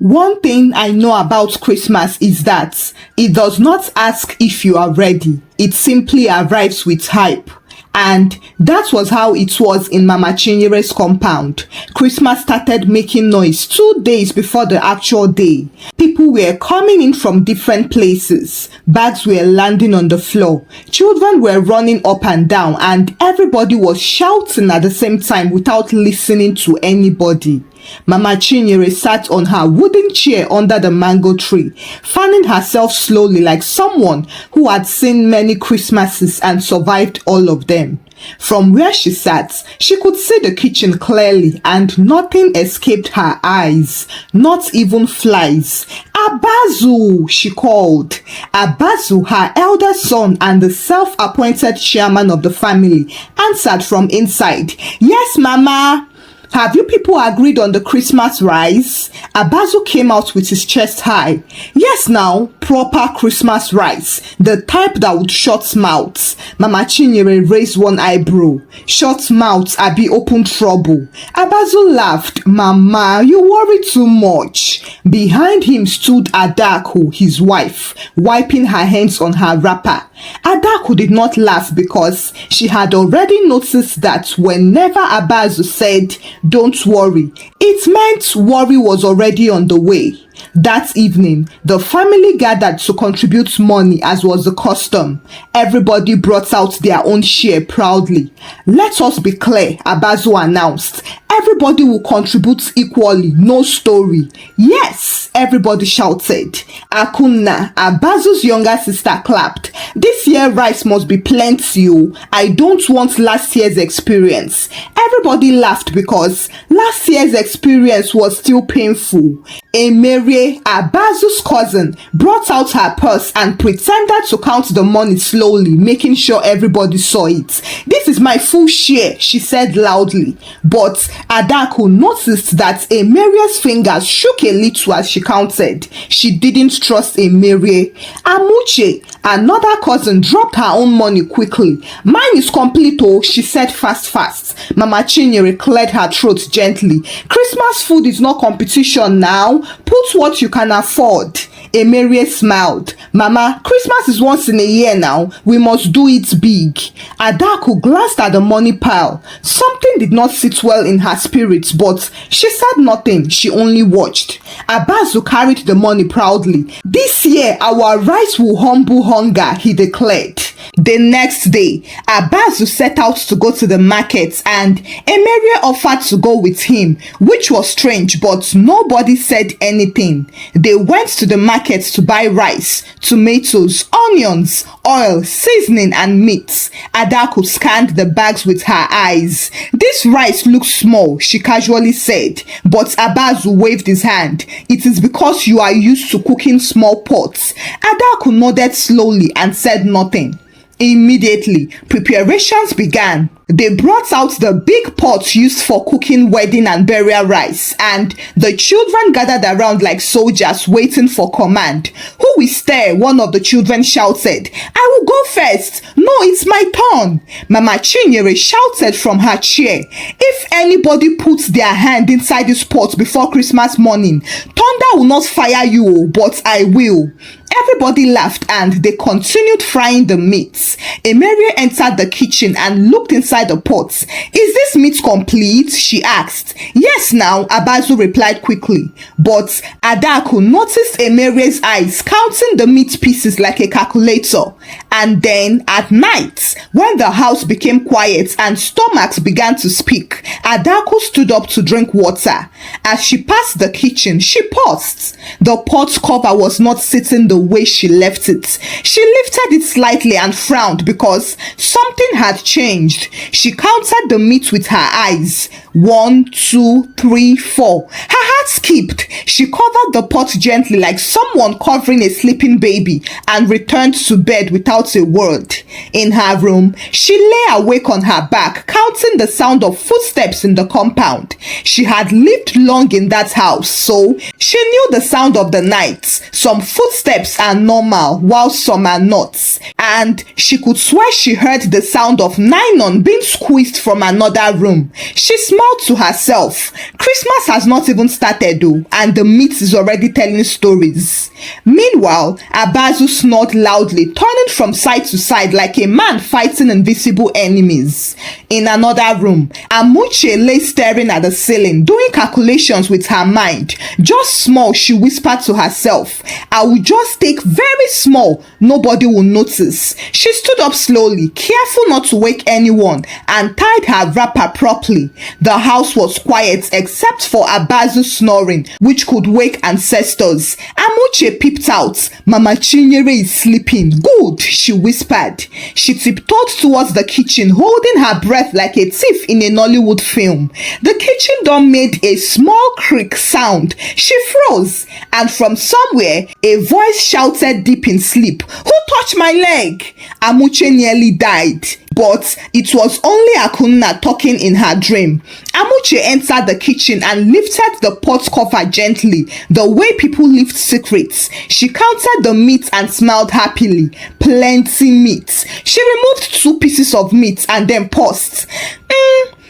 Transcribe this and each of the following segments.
One thing I know about Christmas is that it does not ask if you are ready. It simply arrives with hype. And that was how it was in Mama Chinyere's compound. Christmas started making noise 2 days before the actual day. People were coming in from different places. Bags were landing on the floor. Children were running up and down, and everybody was shouting at the same time without listening to anybody. Mama Chinyere sat on her wooden chair under the mango tree, fanning herself slowly like someone who had seen many Christmases and survived all of them. From where she sat, she could see the kitchen clearly, and nothing escaped her eyes, not even flies. Abazu, she called. Abazu, her elder son and the self-appointed chairman of the family, answered from inside. Yes, Mama. Have you people agreed on the Christmas rice? Abazu came out with his chest high. Yes now, proper Christmas rice. The type that would shut mouths. Mama Chinyere raised one eyebrow. Shut mouths, Abi open trouble. Abazu laughed. Mama, you worry too much. Behind him stood Adaku, his wife, wiping her hands on her wrapper. Adaku did not laugh because she had already noticed that whenever Abazu said, "Don't worry," it meant worry was already on the way. That evening, the family gathered to contribute money as was the custom. Everybody brought out their own share proudly. Let us be clear, Abazu announced. Everybody will contribute equally, no story. Yes, everybody shouted. Akunna, Abazu's younger sister, clapped. This year rice must be plenty. I don't want last year's experience. Everybody laughed because last year's experience was still painful. Emerie, Abazu's cousin, brought out her purse and pretended to count the money slowly, making sure everybody saw it. This is my full share, she said loudly. But Adaku noticed that Emerie's fingers shook a little as she counted. She didn't trust Emerie. Amuche, another cousin, dropped her own money quickly. Mine is complete, oh, she said fast. Mama Chinyere cleared her throat gently. Christmas food is not competition now. Put what you can afford. Emerie smiled. Mama, Christmas is once in a year now. We must do it big. Adaku glanced at the money pile. Something did not sit well in her spirits, but she said nothing. She only watched. Abazu carried the money proudly. This year, our rice will humble hunger, he declared. The next day, Abazu set out to go to the market, and Emerie offered to go with him, which was strange, but nobody said anything. They went to the market to buy rice, tomatoes, onions, oil, seasoning, and meat. Adaku scanned the bags with her eyes. This rice looks small, she casually said, but Abazu waved his hand. It is because you are used to cooking small pots. Adaku nodded slowly and said nothing. Immediately, preparations began. They brought out the big pots used for cooking wedding and burial rice, and the children gathered around like soldiers waiting for command. Who will stir? One of the children shouted. I will go first. No, it's my turn. Mama Chinyere shouted from her chair. If anybody puts their hand inside this pot before Christmas morning, thunder will not fire you, but I will. Everybody laughed and they continued frying the meats. Emerie entered the kitchen and looked inside the pots. Is this meat complete? She asked. Yes now, Abazu replied quickly. But Adaku noticed Emerie's eyes counting the meat pieces like a calculator. And then at night, when the house became quiet and stomachs began to speak, Adaku stood up to drink water. As she passed the kitchen, she paused. The pot cover was not sitting the way she left it. She lifted it slightly and frowned because something had changed. She counted the meat with her eyes. 1, 2, 3, 4. Her heart skipped. She covered the pot gently like someone covering a sleeping baby and returned to bed without a word. In her room, she lay awake on her back, counting the sound of footsteps in the compound. She had lived long in that house, so she knew the sound of the night. Some footsteps are normal, while some are not. And she could swear she heard the sound of nylon being squeezed from another room. She smiled smiled to herself. Christmas has not even started though, and the meat is already telling stories. Meanwhile, Abazu snored loudly, turning from side to side like a man fighting invisible enemies. In another room, Amuche lay staring at the ceiling, doing calculations with her mind. Just small, she whispered to herself. I will just take very small, nobody will notice. She stood up slowly, careful not to wake anyone, and tied her wrapper properly. The house was quiet except for Abazu's snoring, which could wake ancestors. Amuche peeped out. Mama Chinyere is sleeping. Good, she whispered. She tiptoed towards the kitchen, holding her breath like a thief in a Nollywood film. The kitchen door made a small creak sound. She froze, and from somewhere, a voice shouted deep in sleep, "Who touched my leg?" Amuche nearly died. But it was only Akunna talking in her dream. Amuche entered the kitchen and lifted the pot cover gently, the way people lift secrets. She counted the meat and smiled happily. Plenty meat. She removed 2 pieces of meat and then paused.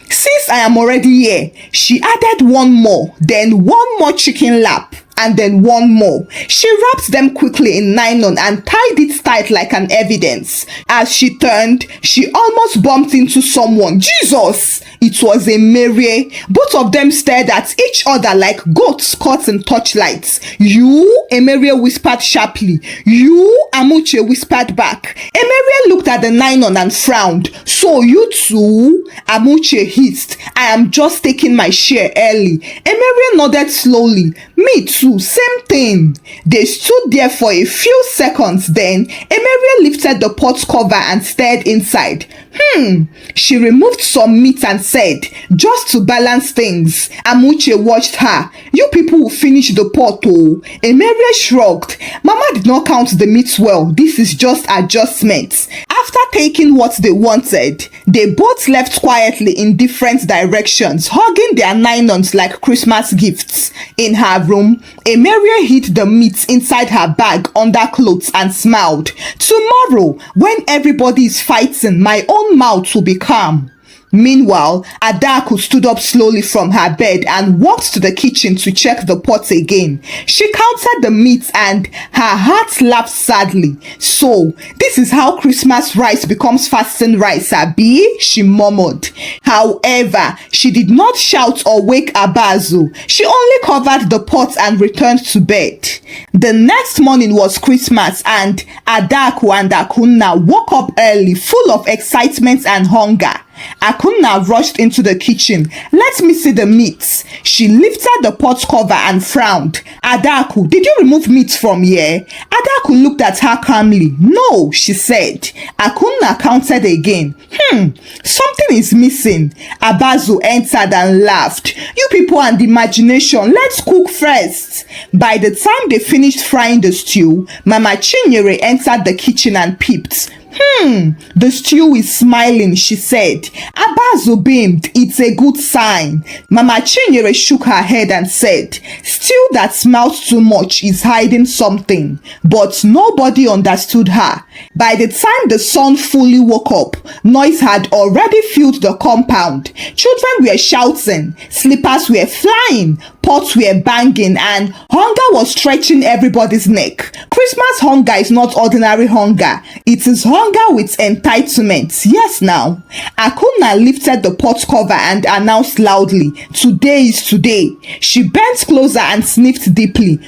Since I am already here, she added 1 more, then 1 more chicken lap, and then 1 more. She wrapped them quickly in nylon and tied it tight like an evidence. As she turned, she almost bumped into someone. Jesus! It was Emerie. Both of them stared at each other like goats caught in torchlights. You? Emerie whispered sharply. You? Amuche whispered back. Emerie looked at the nylon and frowned. So you too? Amuche hissed. I am just taking my share early. Emerie nodded slowly. Me too, same thing. They stood there for a few seconds, then Emerie lifted the pot cover and stared inside. She removed some meat and said, just to balance things. Amuche watched her. You people will finish the pot oh. Emerie shrugged. Mama did not count the meat well. This is just adjustments. After taking what they wanted, they both left quietly in different directions, hugging their nylons like Christmas gifts. In her room, Emerie hid the meat inside her bag under clothes and smiled. Tomorrow, when everybody is fighting, my own mouth will be calm. Meanwhile, Adaku stood up slowly from her bed and walked to the kitchen to check the pot again. She counted the meat and her heart laughed sadly. So, this is how Christmas rice becomes fasting rice, Abi? She murmured. However, she did not shout or wake Abazu. She only covered the pot and returned to bed. The next morning was Christmas and Adaku and Akunna woke up early, full of excitement and hunger. Akunna rushed into the kitchen. Let me see the meat. She lifted the pot cover and frowned. Adaku, did you remove meat from here? Adaku looked at her calmly. No, she said. Akunna counted again. Something is missing. Abazu entered and laughed. You people and imagination, let's cook first. By the time they finished frying the stew, Mama Chinyere entered the kitchen and peeped. The stew is smiling, she said. Abazu beamed. It's a good sign. Mama Chinyere shook her head and said, stew that smells too much is hiding something. But nobody understood her. By the time the sun fully woke up, noise had already filled the compound. Children were shouting, slippers were flying, pots were banging, and hunger was stretching everybody's neck. Christmas hunger is not ordinary hunger. It is hunger with entitlement. Yes, now. Akunna lifted the pot cover and announced loudly, today is today. She bent closer and sniffed deeply.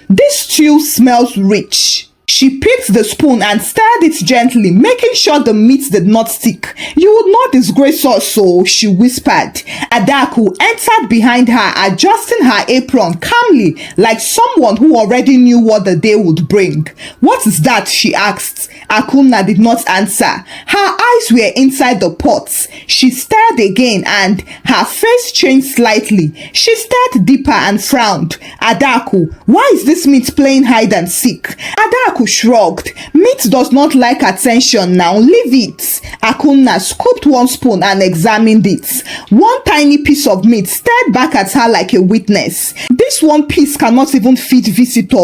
This stew smells rich. She picked the spoon and stirred it gently, making sure the meat did not stick. You would not disgrace us, so she whispered. Adaku entered behind her, adjusting her apron calmly, like someone who already knew what the day would bring. What is that? She asked. Akunna did not answer. Her eyes were inside the pot. She stared again and her face changed slightly. She stared deeper and frowned. Adaku, why is this meat playing hide and seek? Adaku shrugged. Meat does not like attention now. Leave it. Akunna scooped 1 spoon and examined it. One tiny piece of meat stared back at her like a witness. This one piece cannot even feed visitor,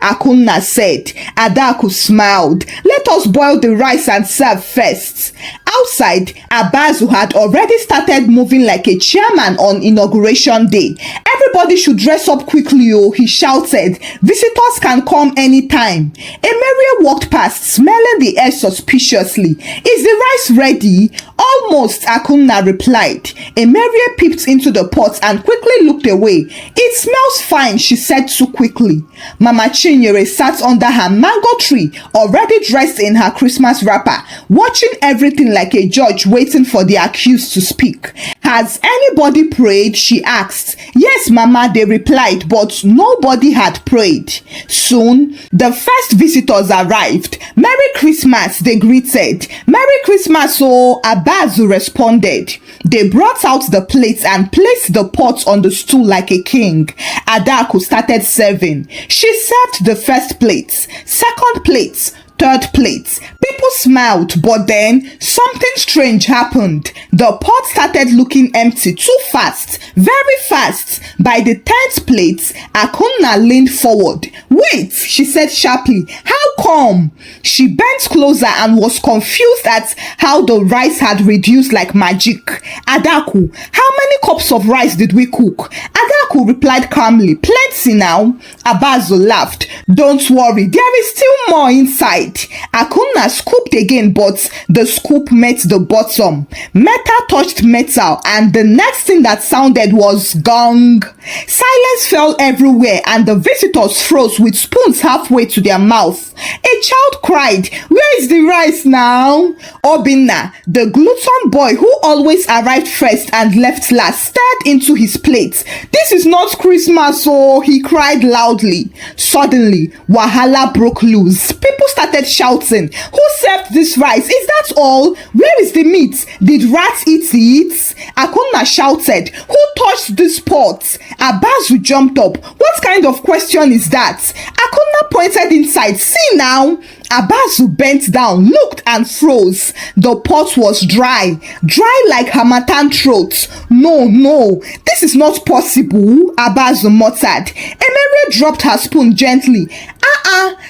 Akunna said. Adaku smiled. Let us boil the rice and serve first. Outside, Abazu had already started moving like a chairman on inauguration day. "Everybody should dress up quickly, oh," he shouted. "Visitors can come anytime." Emerie walked past, smelling the air suspiciously. "Is the rice ready?" "Almost," Akunna replied. Emerie peeped into the pot and quickly looked away. "It smells fine," she said too quickly. Mama Chinyere sat under her mango tree, already dressed in her Christmas wrapper, watching everything like a judge waiting for the accused to speak. "Has anybody prayed?" she asked. "Yes, Mama," they replied, but nobody had prayed. Soon, the first visitors arrived. "Merry Christmas," they greeted. "Merry Christmas, oh," Abazu responded. They brought out the plates and placed the pot on the stool like a king. Adaku started serving. She served the first plate, second plate, third plate. People smiled, but then something strange happened. The pot started looking empty too fast, very fast. By the 10th plate, Akunna leaned forward. "Wait," she said sharply. "How come?" She bent closer and was confused at how the rice had reduced like magic. "Adaku, how many cups of rice did we cook?" Adaku replied calmly, "Plenty now." Abazu laughed. "Don't worry, there is still more inside." Akunna scooped again, but the scoop met the bottom. Metal touched metal, and the next thing that sounded was gong. Silence fell everywhere, and the visitors froze with spoons halfway to their mouth. A child cried, "Where is the rice now?" Obinna, the glutton boy who always arrived first and left last, stared into his plate. "This is not Christmas, oh," he cried loudly. Suddenly, Wahala broke loose. People started shouting, "Who served this rice? Is that all? Where is the meat? Did rats eat it?" Akunna shouted, "Who touched this pot?" Abazu jumped up. "What kind of question is that?" Akunna pointed inside. "See now." Abazu bent down, looked and froze. The pot was dry like Hamatan throat. No, this is not possible," Abazu muttered. Emerie dropped her spoon gently.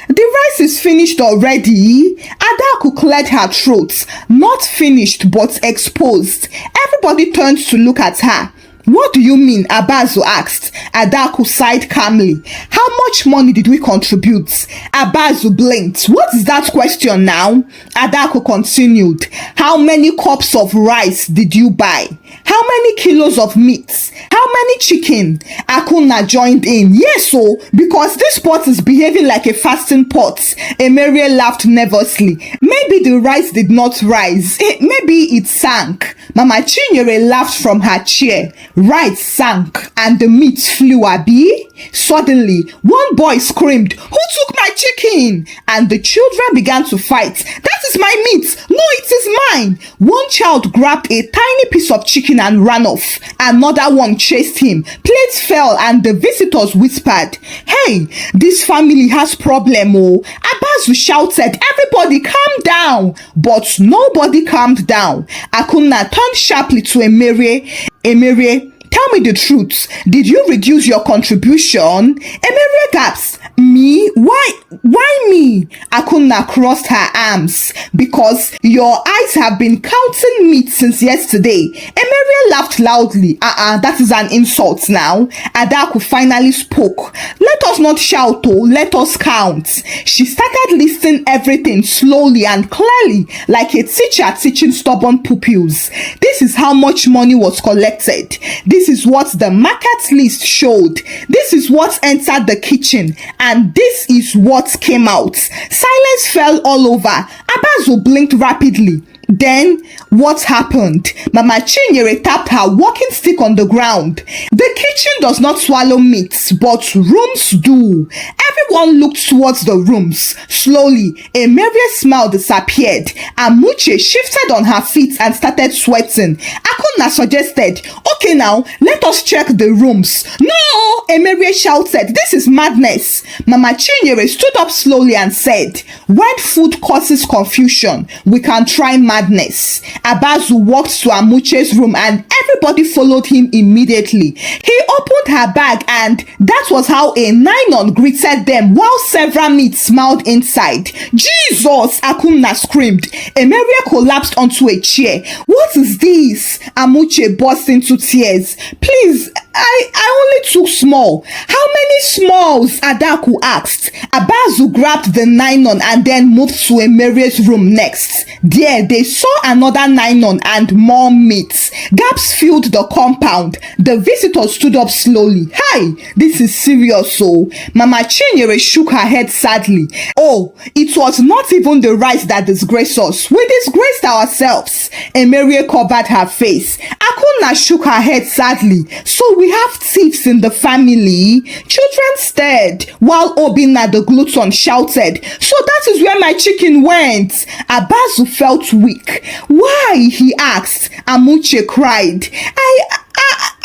The rice is finished already." Adaku cleared her throat. "Not finished, but exposed." Everybody turned to look at her. "What do you mean?" Abazu asked. Adaku sighed calmly. "How much money did we contribute?" Abazu blinked. "What is that question now?" Adaku continued. "How many cups of rice did you buy? How many kilos of meat? How many chicken?" Akunna joined in. "Yes, so because this pot is behaving like a fasting pot." Emerie laughed nervously. "Maybe the rice did not rise. Maybe it sank." Mama Chinyere laughed from her chair. "Rice sank and the meat flew, Abi?" Suddenly, one boy screamed, "Who took my chicken?" And the children began to fight. "That is my meat. No, it is mine." One child grabbed a tiny piece of chicken and ran off. Another one chased him. Plates fell and the visitors whispered, "Hey, this family has problem, oh." Abazu shouted, "Everybody calm down." But nobody calmed down. Akunna turned sharply to Emerie. "Emerie, tell me the truth. Did you reduce your contribution?" Emerie gasped. "Me? Why me?" Akunna crossed her arms. "Because your eyes have been counting meat since yesterday." Emerie laughed loudly. That is an insult now." Adaku finally spoke. "Let us not shout, oh, let us count." She started listing everything slowly and clearly, like a teacher teaching stubborn pupils. "This is how much money was collected. This is what the market list showed. This is what entered the kitchen. And this is what came out." Silence fell all over. Abazu blinked rapidly. Then, what happened? Mama Chinyere tapped her walking stick on the ground. "The kitchen does not swallow meat, but rooms do." Everyone looked towards the rooms. Slowly, Emerie's smile disappeared. Amuche shifted on her feet and started sweating. Akunna suggested, "Okay now, let us check the rooms." "No!" Emerie shouted. "This is madness." Mama Chinyere stood up slowly and said, "When food causes confusion, we can try madness." Abazu walked to Amuche's room and everybody followed him immediately. He opened her bag and that was how a nylon greeted them while several myths smiled inside. Jesus! Akunna screamed. Emerie collapsed onto a chair. What is this? Amuche burst into tears. Please, I only took small. How many smalls? Adaku asked. Abazu grabbed the nylon and then moved to Emerie's room next. There, they saw another nylon and more meat. Gaps filled the compound. The visitors stood up slowly. Hi, this is serious, so. Mama Chinyere shook her head sadly. Oh, it was not even the rice that disgraced us. We disgraced ourselves. Emerie covered her face. Akunna shook her head sadly. So we have thieves in the family. Children stared, while Obinna the glutton shouted, so that is where my chicken went. Abazu felt weak. Why? He asked. Amuche cried.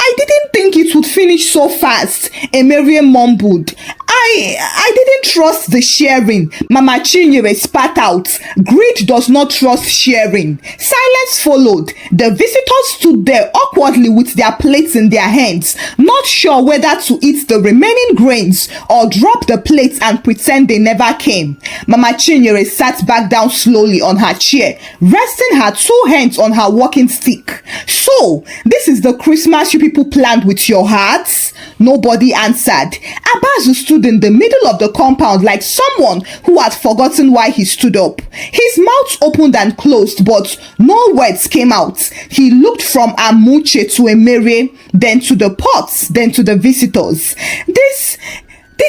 I didn't think it would finish so fast. Emerie mumbled. I didn't trust the sharing. Mama Chinyere spat out. Greed does not trust sharing. Silence followed. The visitors stood there awkwardly with their plates in their hands, not sure whether to eat the remaining grains or drop the plates and pretend they never came. Mama Chinyere sat back down slowly on her chair, resting her two hands on her walking stick. So, this is the Christmas you people planned with your hearts? Nobody answered. Abazu stood in the middle of the compound like someone who had forgotten why he stood up. His mouth opened and closed, but no words came out. He looked from Amuche to Emerie, then to the pots, then to the visitors. This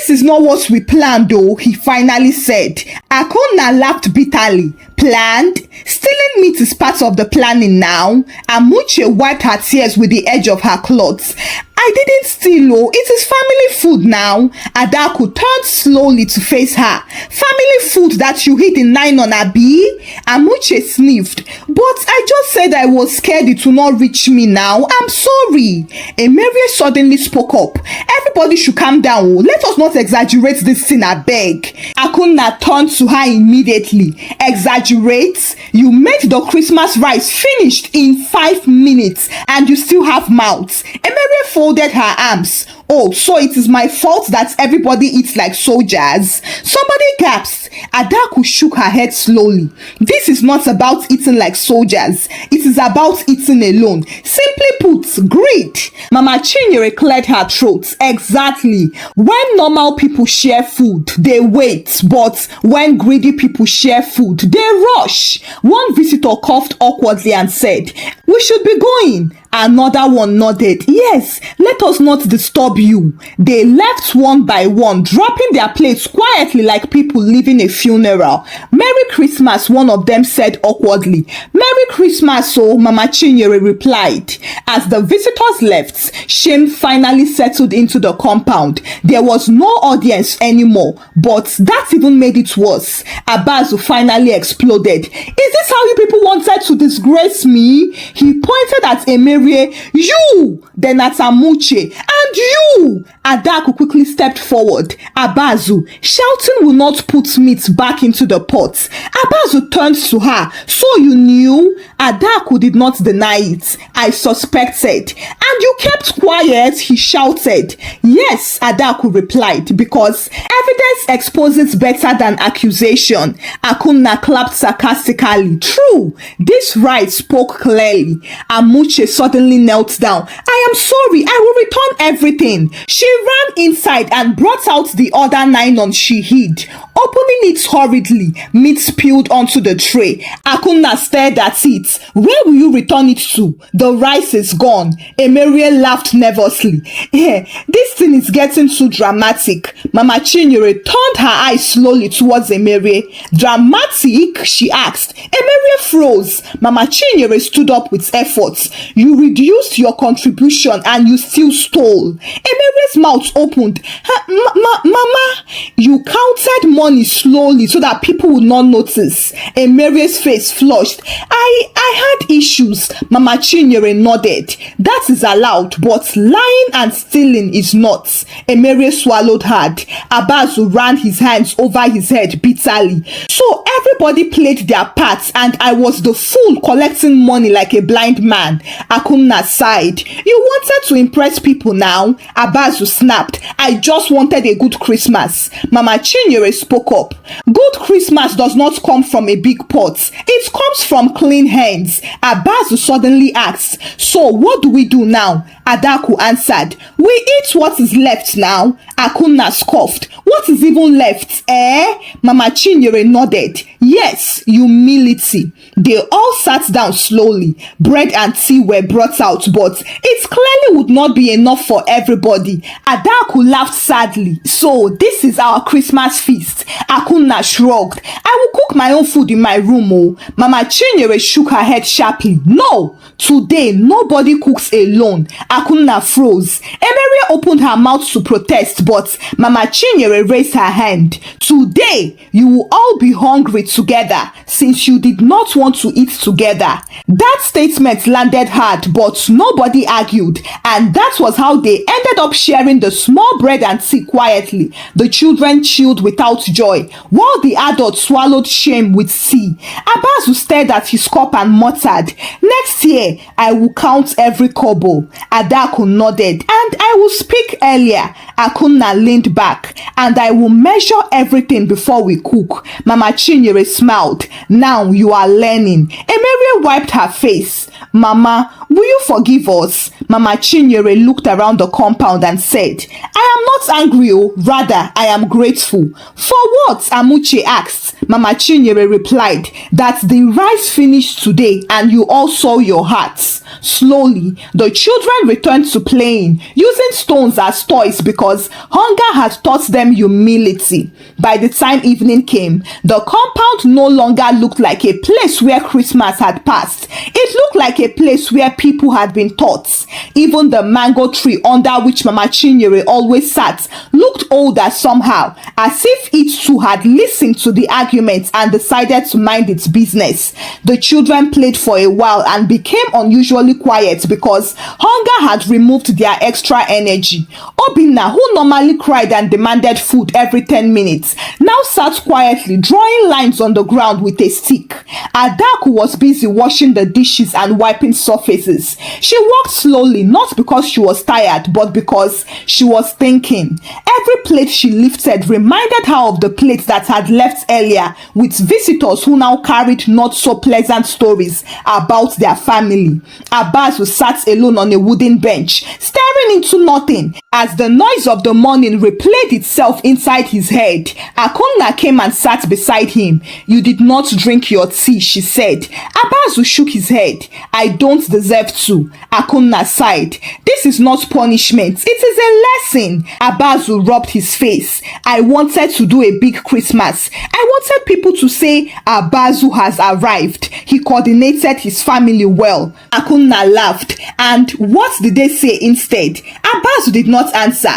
is not what we planned, though, he finally said. Akunna laughed bitterly. Planned? Stealing meat is part of the planning now. Amuche wiped her tears with the edge of her clothes. I didn't steal, oh, it is family food now. Adaku turned slowly to face her. Family food that you hid in nylon, Abi? Amuche sniffed. But I just said I was scared it will not reach me now. I'm sorry. Emerie suddenly spoke up. Everybody should calm down. Oh. Let us not exaggerate this thing, I beg. Akunna turned to her immediately. Exaggerate? You made the Christmas rice finished in 5 minutes and you still have mouths. Emerie folded her arms. Oh, so it is my fault that everybody eats like soldiers. Somebody gasped. Adaku shook her head slowly. This is not about eating like soldiers. It is about eating alone. Simply put, greed. Mama Chinyere cleared her throat. Exactly. When normal people share food, they wait. But when greedy people share food, they rush. One visitor coughed awkwardly and said, we should be going. Another one nodded. Yes, let us not disturb you. They left one by one, dropping their plates quietly like people leaving a funeral. Merry Christmas, one of them said awkwardly. Merry Christmas, oh, Mama Chinyere replied. As the visitors left, shame finally settled into the compound. There was no audience anymore, but that even made it worse. Abazu finally exploded. Is this how you people wanted to disgrace me? He pointed at Emerie. You! Then at Amuche. And you! Adaku quickly stepped forward. Abazu, shouting will not put meat back into the pot. Abazu turned to her. So you knew? Adaku did not deny it. I suspected. And you kept quiet, he shouted. Yes, Adaku replied, because evidence exposes better than accusation. Akunna clapped sarcastically. True, this right spoke clearly. Amuche suddenly knelt down. I am sorry, I will return everything. She ran inside and brought out the other nylon she hid. Opening it hurriedly, meat spilled onto the tray. Akunna stared at it. Where will you return it to? The rice is gone. Emerie laughed nervously. This thing is getting too dramatic. Mama Chinyere turned her eyes slowly towards Emerie. Dramatic? She asked. Emerie froze. Mama Chinyere stood up with effort. You reduced your contribution and you still stole. Emerie's mouth opened. Mama, you counted money slowly so that people would not notice. Emerie's face flushed. I had issues. Mama Chinyere nodded. That is allowed, but lying and stealing is not. Emerie swallowed hard. Abazu ran his hands over his head bitterly. So Everybody played their parts and I was the fool collecting money like a blind man. Akunna sighed. You wanted to impress people now? Abazu snapped. I just wanted a good Christmas. Mama Chinyere spoke up. Good Christmas does not come from a big pot. It comes from clean hands. Abazu suddenly asked. So what do we do now? Adaku answered. We eat what is left now. Akunna scoffed. What is even left, eh? Mama Chinyere nodded. Yes, humility. They all sat down slowly. Bread and tea were brought out, but it clearly would not be enough for everybody. Adaku laughed sadly. So this is our Christmas feast. Akunna shrugged. I will cook my own food in my room, oh. Mama Chinyere shook her head sharply. No, today nobody cooks alone. Akunna froze. Emerie opened her mouth to protest, but Mama Chinyere raised her hand. Today you will all be hungry together since you did not want to eat together. That statement landed hard, but nobody argued, and that was how they ended up sharing the small bread and tea quietly. The children chewed without joy, while the adults swallowed shame with tea. Abazu stared at his cup and muttered, next year I will count every kobo. Adaku nodded, and I will speak earlier. Akunna leaned back, and I will measure everything before we cook. Mama Chinyere smiled. Now you are learning. Emerie wiped her face. Mama, will you forgive us? Mama Chinyere looked around the compound and said, I am not angry, oh, rather I am grateful. For what? Amuche asked. Mama Chinyere replied, that the rice finished today and you all saw your hearts. Slowly, the children returned to playing, using stones as toys because hunger had taught them humility. By the time evening came, the compound no longer looked like a place where Christmas had passed. It looked like a place where people had been taught. Even the mango tree under which Mama Chinyere always sat looked older somehow, as if it too had listened to the arguments and decided to mind its business. The children played for a while and became unusually quiet because hunger had removed their extra energy. Obinna, who normally cried and demanded food every 10 minutes, now sat quietly drawing lines on the ground with a stick. Adaku was busy washing the dishes and wiping surfaces. She walked slowly, not because she was tired, but because she was thinking. Every plate she lifted reminded her of the plates that had left earlier with visitors who now carried not so pleasant stories about their family. Abazu sat alone on a wooden bench, staring into nothing as the noise of the morning replayed itself inside his head. Akunna came and sat beside him. You did not drink your tea, she said. Abazu shook his head. I don't deserve to. Akunna sighed. This is not punishment. It is a lesson. Abazu rubbed his face. I wanted to do a big Christmas. I wanted people to say Abazu has arrived. He coordinated his family well. Akunna laughed. And what did they say instead? Abazu did not answer.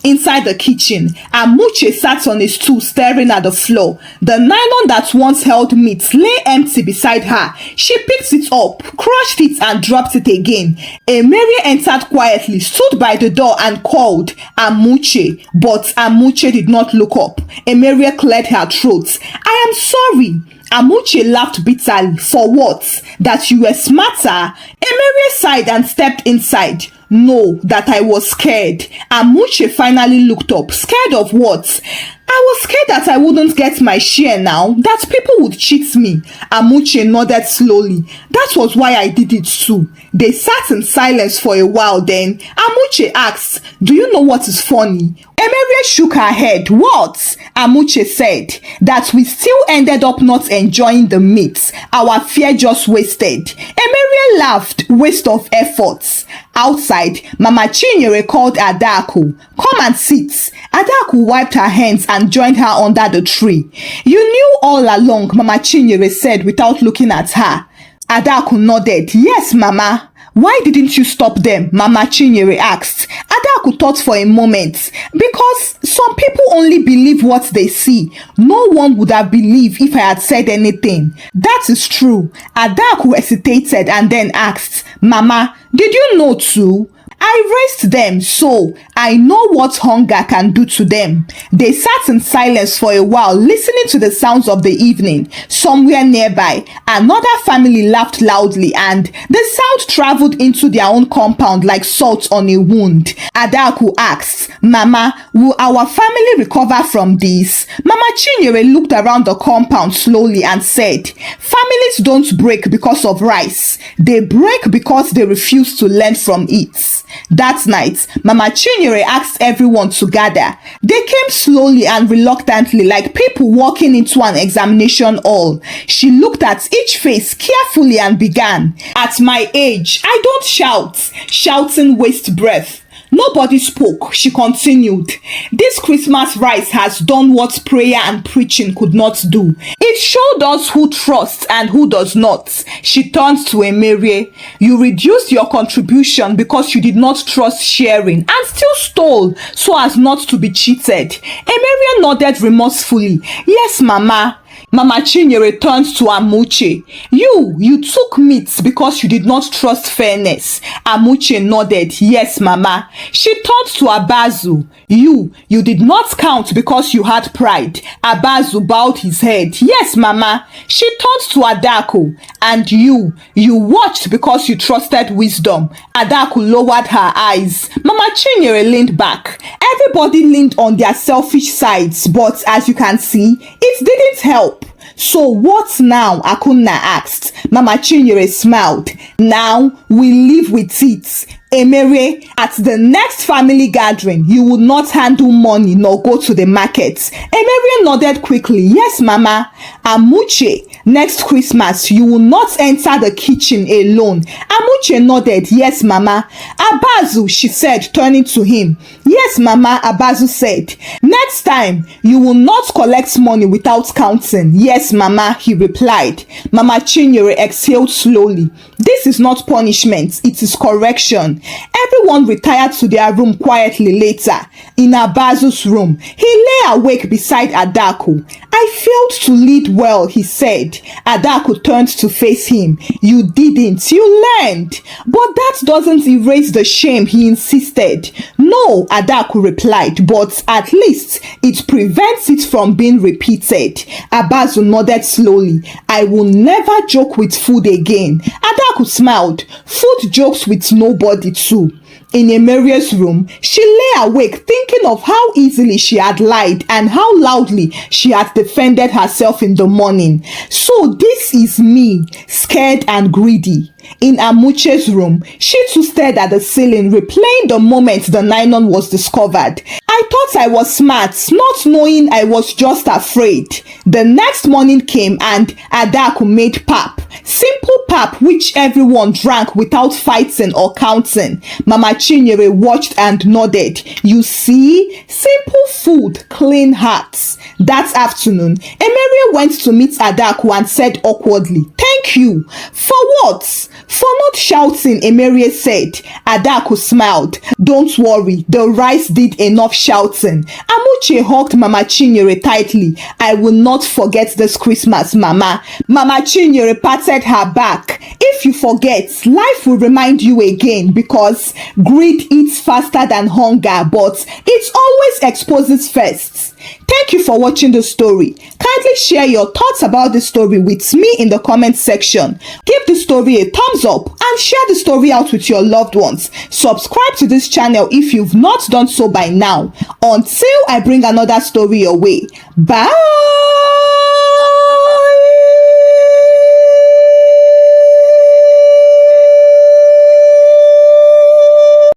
Inside the kitchen, Amuche sat on a stool staring at the floor. The nylon that once held meat lay empty beside her. She picked it up, crushed it and dropped it again. Emerie entered quietly, stood by the door and called Amuche, but Amuche did not look up. Emerie cleared her throat. I am sorry. Amuche laughed bitterly. For what? That you were smarter? Emerie sighed and stepped inside. No, that I was scared. Amuche finally looked up. Scared of what? I was scared that I wouldn't get my share now, that people would cheat me. Amuche nodded slowly. That was why I did it too. They sat in silence for a while, then Amuche asked, do you know what is funny? Emerie shook her head. What? Amuche said, that we still ended up not enjoying the meat. Our fear just wasted. Emerie laughed. Waste of efforts. Outside, Mama Chinyere called Adaku. Come and sit. Adaku wiped her hands and joined her under the tree. You knew all along, Mama Chinyere said without looking at her. Adaku nodded. Yes, Mama. Why didn't you stop them? Mama Chinyere asked. Adaku thought for a moment. Because some people only believe what they see. No one would have believed if I had said anything. That is true. Adaku hesitated and then asked, Mama, did you know too? I raised them, so I know what hunger can do to them. They sat in silence for a while, listening to the sounds of the evening. Somewhere nearby, another family laughed loudly, and the sound traveled into their own compound like salt on a wound. Adaku asked, "Mama, will our family recover from this?" Mama Chinyere looked around the compound slowly and said, "Families don't break because of rice. They break because they refuse to learn from it." That night, Mama Chinyere asked everyone to gather. They came slowly and reluctantly, like people walking into an examination hall. She looked at each face carefully and began, "At my age, I don't shout. Shouting wastes breath." Nobody spoke. She continued, "This Christmas rice has done what prayer and preaching could not do. It showed us who trusts and who does not." She turned to Emerie. "You reduced your contribution because you did not trust sharing and still stole so as not to be cheated." Emerie nodded remorsefully. "Yes, Mama." Mama Chinyere turned to Amuche. You took meat because you did not trust fairness." Amuche nodded. "Yes, Mama." She turned to Abazu. You did not count because you had pride." Abazu bowed his head. "Yes, Mama." She turned to Adako. "And you watched because you trusted wisdom." Adako lowered her eyes. Mama Chinyere leaned back. Everybody leaned on their selfish sides, but as you can see, it didn't help. "So what now?" Akunna asked. Mama Chinyere smiled. "Now we live with it." Emerie, at the next family gathering, you will not handle money nor go to the market. Emerie nodded quickly. "Yes, Mama." Amuche, next Christmas, you will not enter the kitchen alone. Amuche nodded. "Yes, Mama." Abazu, she said, turning to him. "Yes, Mama," Abazu said. "Next time, you will not collect money without counting." "Yes, Mama," he replied. Mama Chinyere exhaled slowly. "This is not punishment, it is correction." Everyone retired to their room quietly later. In Abazu's room, he lay awake beside Adaku. "I failed to lead well," he said. Adaku turned to face him. "You didn't, you learned." "But that doesn't erase the shame," he insisted. "No," Adaku replied, "but at least it prevents it from being repeated." Abazu nodded slowly. "I will never joke with food again." Adaku smiled. "Food jokes with nobody too." In Emerie's room, she lay awake thinking of how easily she had lied and how loudly she had defended herself in the morning. "So this is me, scared and greedy." In Amuche's room, she too stared at the ceiling, replaying the moment the nylon was discovered. "I thought I was smart, not knowing I was just afraid." The next morning came and Adaku made pap. Simple pap which everyone drank without fighting or counting. Mama Chinyere watched and nodded. "You see? Simple food, clean hearts." That afternoon, Emerie went to meet Adaku and said awkwardly, "Thank you." "For what?" "For not shouting," Emerie said. Adaku smiled. "Don't worry, the rice did enough shouting." Amuche hugged Mama Chinyere tightly. "I will not forget this Christmas, Mama." Mama Chinyere patted her back. "If you forget, life will remind you again, because greed eats faster than hunger, but it always exposes first." Thank you for watching the story. Kindly share your thoughts about the story with me in the comment section. Give the story a thumbs up and share the story out with your loved ones. Subscribe to this channel if you've not done so by now. Until I bring another story your way. Bye!